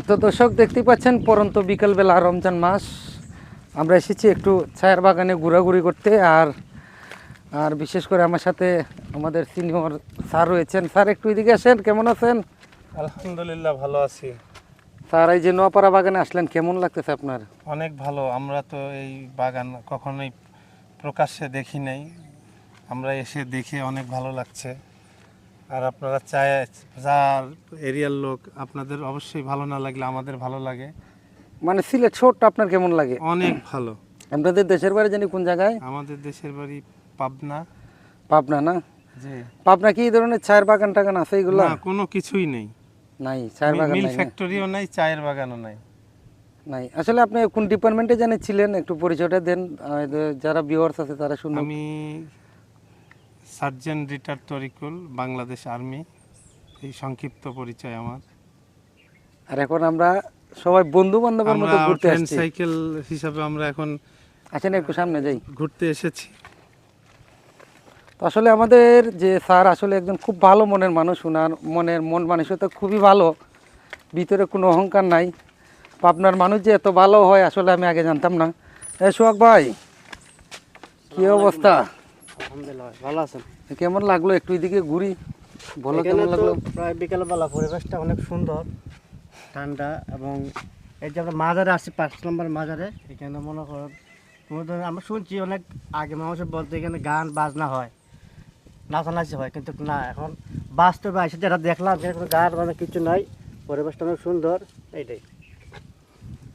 তো দর্শক দেখতেই পাচ্ছেন পরন্ত বিকেলবেলা রমজান মাস আমরা এসেছি একটু ছায়ার বাগানে ঘোরাঘুরি করতে। আর আর বিশেষ করে আমার সাথে আমাদের সিনিয়র স্যার রয়েছেন। স্যার একটু এদিকে আসেন, কেমন আছেন? আলহামদুলিল্লাহ ভালো আছি। স্যার এই যে নোয়াপাড়া বাগানে আসলেন, কেমন লাগতেছে আপনার? অনেক ভালো। আমরা তো এই বাগান কখনোই প্রকাশ্যে দেখি নাই, আমরা এসে দেখে অনেক ভালো লাগছে। আর আপনারা যার এরিয়ার লোক, আপনাদের অবশ্যই ভালো না লাগলে আমাদের ভালো লাগে। মানে সিলেট শহরটা আপনার কেমন লাগে? অনেক ভালো। আপনাদের দেশের বাড়ি জানি কোন জায়গায়? আমাদের দেশের বাড়ি পাবনা। পাবনা না? জি। পাবনা কি এই ধরনের চায়ের বাগান টাগান আছে এগুলো? না, কোনো কিছুই নেই। নাই চায়ের বাগান মিল নাই না? ফ্যাক্টরিও নাই, চায়ের বাগানও নাই। নাই। আসলে আপনি কোন ডিপার্টমেন্টে জানি ছিলেন, একটু পরিচয়টা দেন যারা ভিউয়ার্স আছে তারা শুনুন। আমি sergeant retired Tarikul, Bangladesh army, এই সংক্ষিপ্ত পরিচয় আমার। আর এখন আমরা সবাই বন্ধু বান্ধবের মতো আমরা ঘুরতে ফ্রেন্ড আসছি। সাইকেল হিসাবে আমরা এখন আসেন একটু সামনে যাই। ঘুরতে এসেছি। তো আসলে আমাদের যে স্যার আসলে একজন খুব ভালো মনের মানুষ, ওনার মন মানসিকতা খুবই ভালো, ভিতরে কোনো অহংকার নাই। পাবনার মানুষ যে এত ভালো হয় আসলে আমি আগে জানতাম না। সোহাগ ভাই, কি অবস্থা? আলহামদুলিল্লাহ ভালো আছেন? কেমন লাগলো একটু এদিকে ঘুরি, বলো কেমন লাগলো? প্রায় বিকেলবেলা পরিবেশটা অনেক সুন্দর, ঠান্ডা। এবং এই যে আমরা মাজারে আসছি, 5 নম্বর মাজারে, এখানে মনে করেন আমরা শুনছি অনেক আগে মানুষের বলতে এখানে গান বাজনা হয়, নাচানাচি হয়, কিন্তু না, এখন বাস্তবে এসে যেটা দেখলাম যে কোনো গান বাজনা কিছু নাই, পরিবেশটা অনেক সুন্দর, এইটাই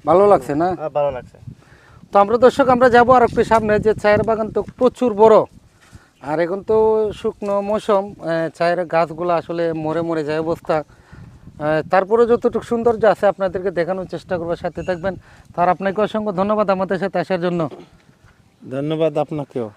ভালো লাগছে না? ভালো লাগছে। তো আমরা দর্শক আমরা যাবো আর একটু সামনে, যে চায়ের বাগান তো প্রচুর বড়। আর এখন তো শুকনো মৌসুম, চায়ের গাছগুলো আসলে মরে মরে যায় অবস্থা। তারপরে যতটুকু সৌন্দর্য আছে আপনাদেরকে দেখানোর চেষ্টা করবো, সাথে থাকবেন। তার আপনাকে অসংখ্য ধন্যবাদ আমাদের সাথে আসার জন্য। ধন্যবাদ আপনাকেও।